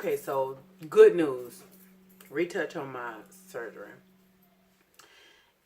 Okay, so good news. Retouch on my surgery.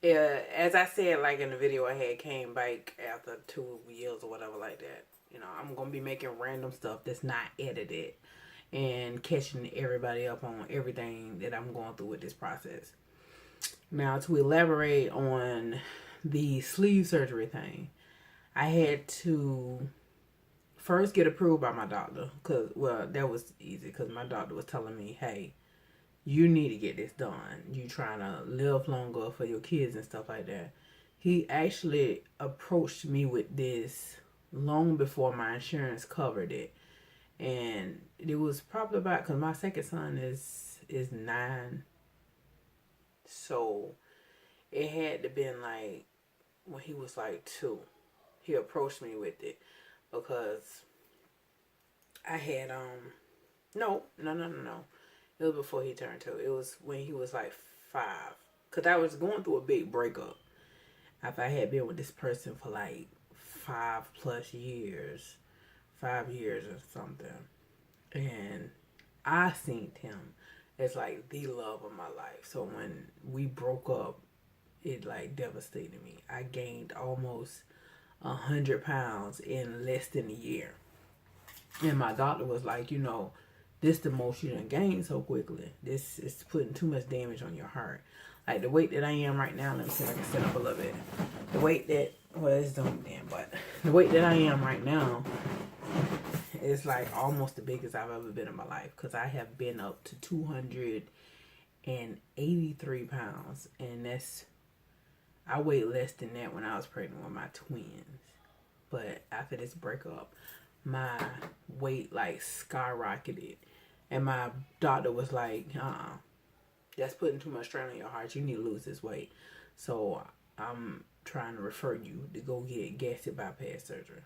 As I said, like in the video I had, came back after 2 years or whatever like that. You know, I'm gonna be making random stuff that's not edited and catching everybody up on everything that I'm going through with this process. Now, to elaborate on the sleeve surgery thing, I had to first get approved by my doctor, because, well, that was easy because my doctor was telling me, hey, you need to get this done. You trying to live longer for your kids and stuff like that. He actually approached me with this long before my insurance covered it. And it was probably about, because my second son is 9. So it had to been like when he was like 2. He approached me with it because I had no. It was before he turned 2. It was when he was like 5. Cause I was going through a big breakup. After I had been with this person for like 5+ years, 5 years or something, and I seen him as like the love of my life. So when we broke up, it like devastated me. I gained almost 100 pounds in less than a year. And my doctor was like, this the most you done gained so quickly. This is putting too much damage on your heart. Like the weight that I am right now, let me see if I can set up a little bit. The weight that, well, it's zoomed in, but the weight that I am right now is like almost the biggest I've ever been in my life. Because I have been up to 283 pounds. And I weighed less than that when I was pregnant with my twins. But after this breakup, my weight like skyrocketed, and my doctor was like, that's putting too much strain on your heart. You need to lose this weight. So I'm trying to refer you to go get gastric bypass surgery.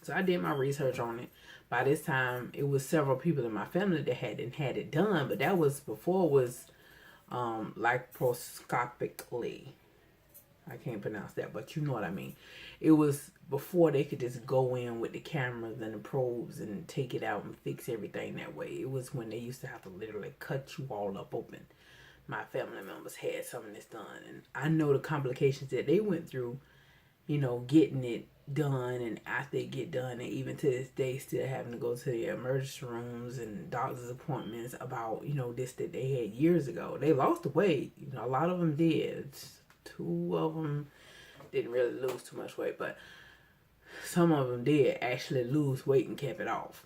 So I did my research on it. By this time, it was several people in my family that hadn't had it done, but that was before it was laparoscopically. I can't pronounce that, but you know what I mean. It was before they could just go in with the cameras and the probes and take it out and fix everything that way. It was when they used to have to literally cut you all up open. My family members had some of this done, and I know the complications that they went through, getting it done, and after they get done, and even to this day still having to go to the emergency rooms and doctor's appointments about, this that they had years ago. They lost the weight. A lot of them did. 2 of them didn't really lose too much weight, but some of them did actually lose weight and kept it off.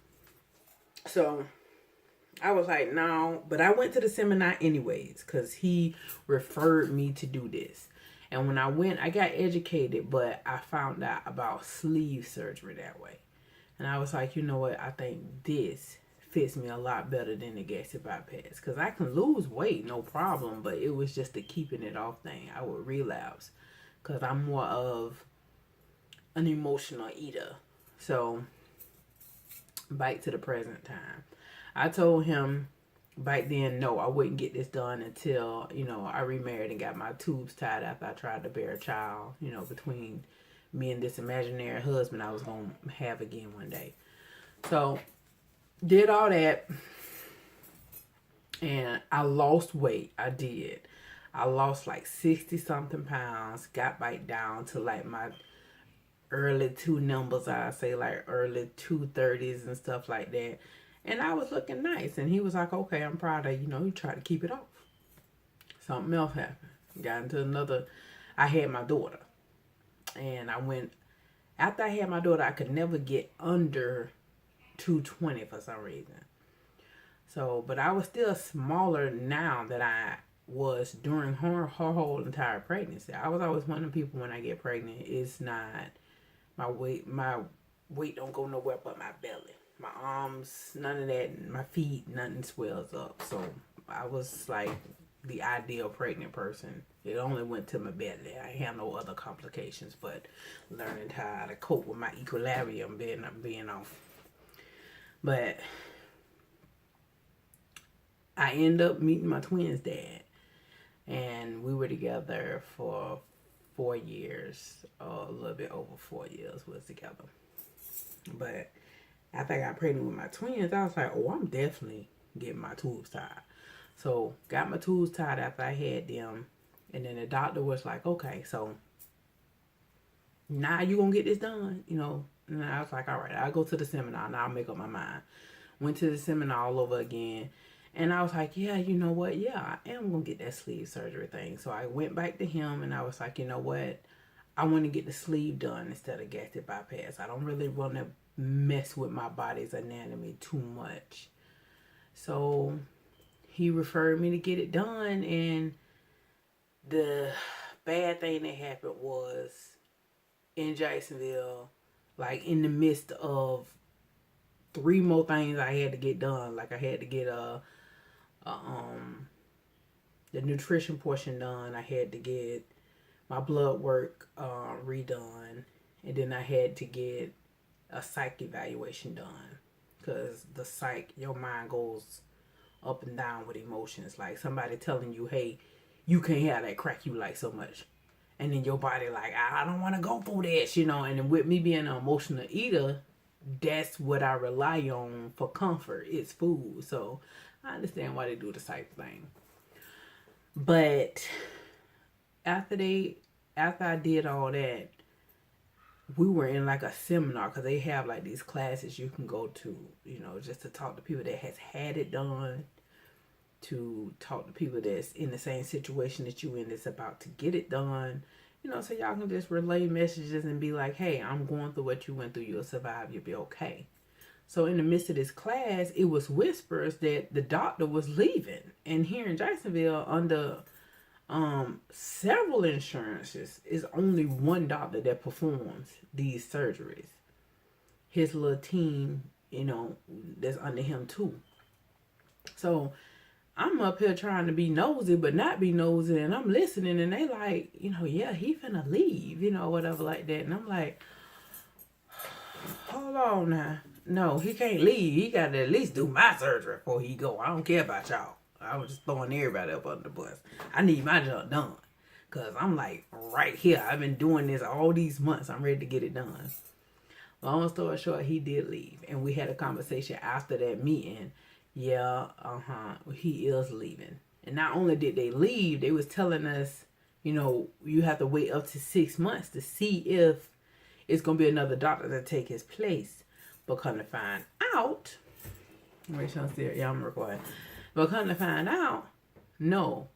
So I was like, no, but I went to the seminar anyways because he referred me to do this. And when I went, I got educated, but I found out about sleeve surgery that way. And I was like, you know what? I think this fits me a lot better than the gastric bypass, because I can lose weight, no problem, but it was just the keeping it off thing. I would relapse because I'm more of an emotional eater. So back to the present time, I told him back then, no, I wouldn't get this done until, I remarried and got my tubes tied after I tried to bear a child, between me and this imaginary husband I was going to have again one day. So did all that, and I lost weight. I did. I lost like 60 something pounds, got back down to like my early 2 numbers, I say like early 230s and stuff like that. And I was looking nice, and he was like, okay, I'm proud of you. You try to keep it off. Something else happened. Got into another, I had my daughter, and after I had my daughter, I could never get under 220 for some reason. So, but I was still smaller now than I was during her whole entire pregnancy. I was always one of the people when I get pregnant, it's not my weight don't go nowhere but my belly. My arms, none of that, my feet, nothing swells up. So I was like the ideal pregnant person. It only went to my belly. I had no other complications, but learning how to cope with my equilibrium being off. But I ended up meeting my twins' dad, and we were together for 4 years, or a little bit over 4 years was together. But after I got pregnant with my twins, I was like, oh, I'm definitely getting my tubes tied. So got my tubes tied after I had them. And then the doctor was like, okay, so now you gonna get this done, you know. And I was like, all right, I'll go to the seminar and I'll make up my mind. Went to the seminar all over again. And I was like, yeah, you know what? Yeah, I am gonna get that sleeve surgery thing. So I went back to him and I was like, you know what? I want to get the sleeve done instead of gastric bypass. I don't really want to mess with my body's anatomy too much. So he referred me to get it done, and the bad thing that happened was in Jacksonville, like in the midst of 3 more things I had to get done. Like I had to get the nutrition portion done. I had to get my blood work redone, and then I had to get a psych evaluation done, because the psych, your mind goes up and down with emotions. Like somebody telling you, hey, you can't have that crack you like so much, and then your body like, I don't want to go through this, you know. And then with me being an emotional eater, that's what I rely on for comfort. It's food. So I understand why they do the psych thing. But after I did all that, we were in like a seminar, because they have like these classes you can go to, you know, just to talk to people that has had it done, to talk to people that's in the same situation that you in, that's about to get it done, you know, so y'all can just relay messages and be like, hey, I'm going through what you went through, you'll survive, you'll be okay. So in the midst of this class, it was whispers that the doctor was leaving. And here in Jacksonville, under several insurances, is only one doctor that performs these surgeries. His little team, you know, that's under him too. So I'm up here trying to be nosy, but not be nosy, and I'm listening, and they like, you know, yeah, he finna leave, you know, whatever like that. And I'm like, hold on now. No, he can't leave. He got to at least do my surgery before he go. I don't care about y'all. I was just throwing everybody up under the bus. I need my job done, because I'm like right here. I've been doing this all these months. I'm ready to get it done. Long story short, he did leave. And we had a conversation after that meeting. Yeah, he is leaving. And not only did they leave, they was telling us, you know, you have to wait up to 6 months to see if it's going to be another doctor to take his place. But come to find out, I'm recording. But come to find out, no,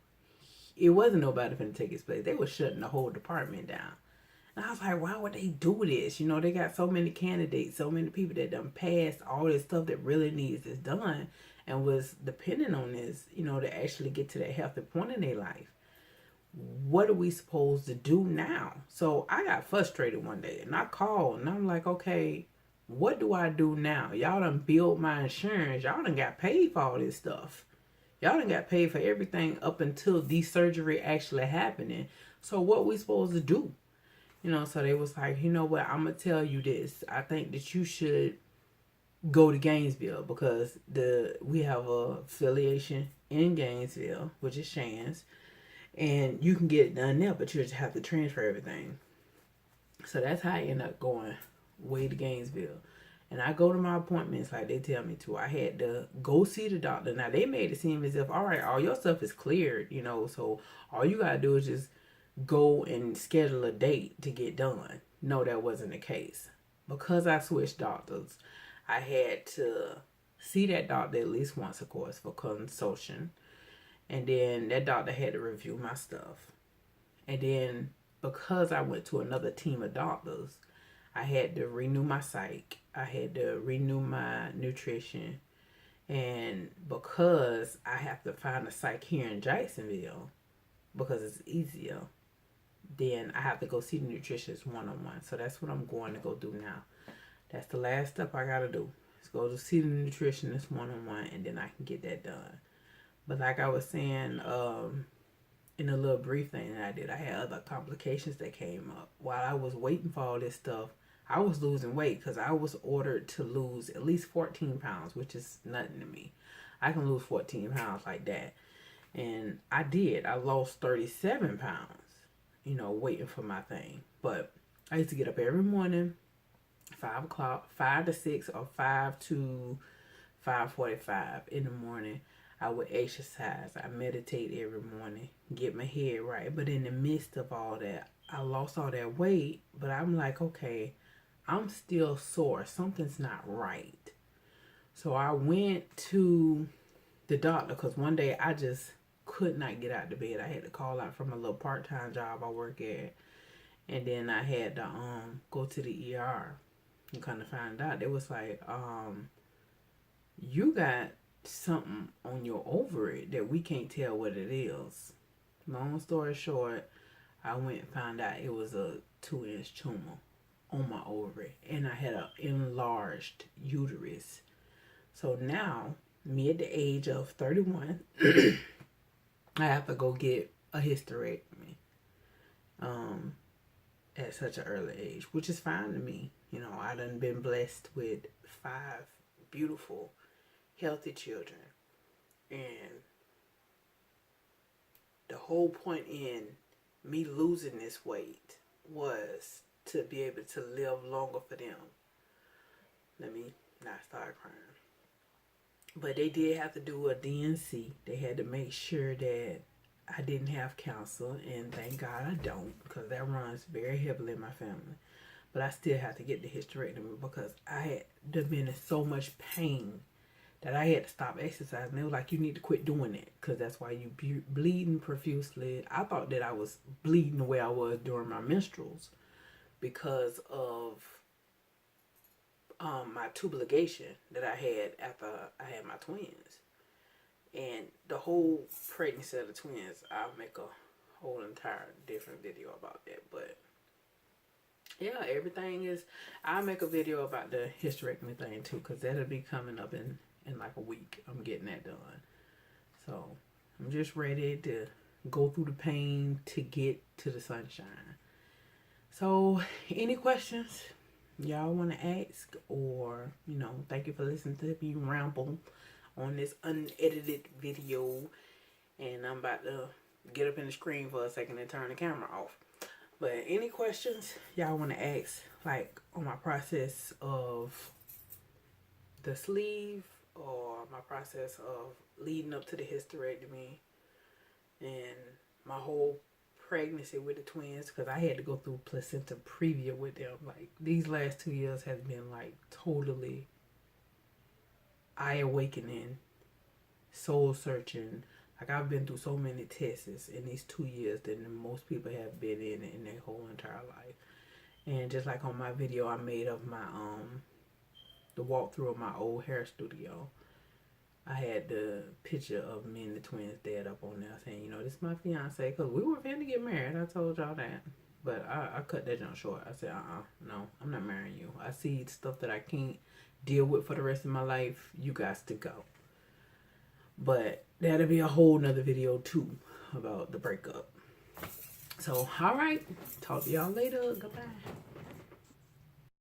it wasn't nobody finna take his place. They were shutting the whole department down. And I was like, why would they do this? You know, they got so many candidates, so many people that done passed all this stuff that really needs this done and was depending on this, you know, to actually get to that healthy point in their life. What are we supposed to do now? So I got frustrated one day, and I called, and I'm like, okay, what do I do now? Y'all done billed my insurance. Y'all done got paid for all this stuff. Y'all done got paid for everything up until the surgery actually happening. So what we supposed to do? You know, so they was like, you know what, I'm going to tell you this. I think that you should go to Gainesville, because we have a affiliation in Gainesville, which is Shands. And you can get it done there, but you just have to transfer everything. So that's how I end up going way to Gainesville. And I go to my appointments like they tell me to. I had to go see the doctor. Now, they made it seem as if, all right, all your stuff is cleared, you know, so all you got to do is just go and schedule a date to get done. No, that wasn't the case. Because I switched doctors, I had to see that doctor at least once, of course, for consultation. And then that doctor had to review my stuff. And then because I went to another team of doctors, I had to renew my psych. I had to renew my nutrition. And because I have to find a psych here in Jacksonville, because it's easier, then I have to go see the nutritionist one-on-one. So that's what I'm going to go do now. That's the last step I got to do. Is go to see the nutritionist one-on-one, and then I can get that done. But like I was saying, in a little brief thing that I did, I had other complications that came up. While I was waiting for all this stuff, I was losing weight, because I was ordered to lose at least 14 pounds, which is nothing to me. I can lose 14 pounds like that. And I did. I lost 37 pounds, you know, waiting for my thing. But I used to get up every morning, 5 o'clock, 5 to 6, or 5 to 5:45 in the morning. I would exercise. I meditate every morning, get my head right. But in the midst of all that, I lost all that weight. But I'm like, okay, I'm still sore. Something's not right. So I went to the doctor because one day I just could not get out of bed. I had to call out from a little part-time job I work at, and then I had to go to the ER and kind of find out it was like you got something on your ovary that we can't tell what it is. Long story short, I went and found out it was a 2-inch tumor on my ovary, and I had an enlarged uterus. So now, me at the age of 31, I have to go get a hysterectomy at such an early age, which is fine to me. You know, I done been blessed with 5 beautiful, healthy children. And the whole point in me losing this weight was to be able to live longer for them. Let me not start crying. But they did have to do a DNC. They had to make sure that I didn't have cancer, and thank God I don't, because that runs very heavily in my family. But I still have to get the hysterectomy because I had been in so much pain that I had to stop exercising. They were like, you need to quit doing it because that's why you bleeding profusely. I thought that I was bleeding the way I was during my menstruals because of my tube ligation that I had after I had my twins. And the whole pregnancy of the twins, I'll make a whole entire different video about that. But yeah, everything is, I'll make a video about the hysterectomy thing too, because that'll be coming up in like a week. I'm getting that done. So I'm just ready to go through the pain to get to the sunshine. So any questions y'all want to ask, or thank you for listening to me ramble on this unedited video. And I'm about to get up in the screen for a second and turn the camera off. But any questions y'all want to ask, like on my process of the sleeve, or my process of leading up to the hysterectomy, and my whole pregnancy with the twins, because I had to go through placenta previa with them. Like, these last 2 years has been like totally eye-awakening, soul-searching. Like, I've been through so many tests in these 2 years than most people have been in their whole entire life. And just like on my video I made of my the walkthrough of my old hair studio, I had the picture of me and the twins' dad up on there saying, this is my fiance, because we were going to get married. I told y'all that. But I cut that junk short. I said, no, I'm not marrying you. I see stuff that I can't deal with for the rest of my life. You guys to go. But that'll be a whole nother video too about the breakup. So, alright. Talk to y'all later. Goodbye.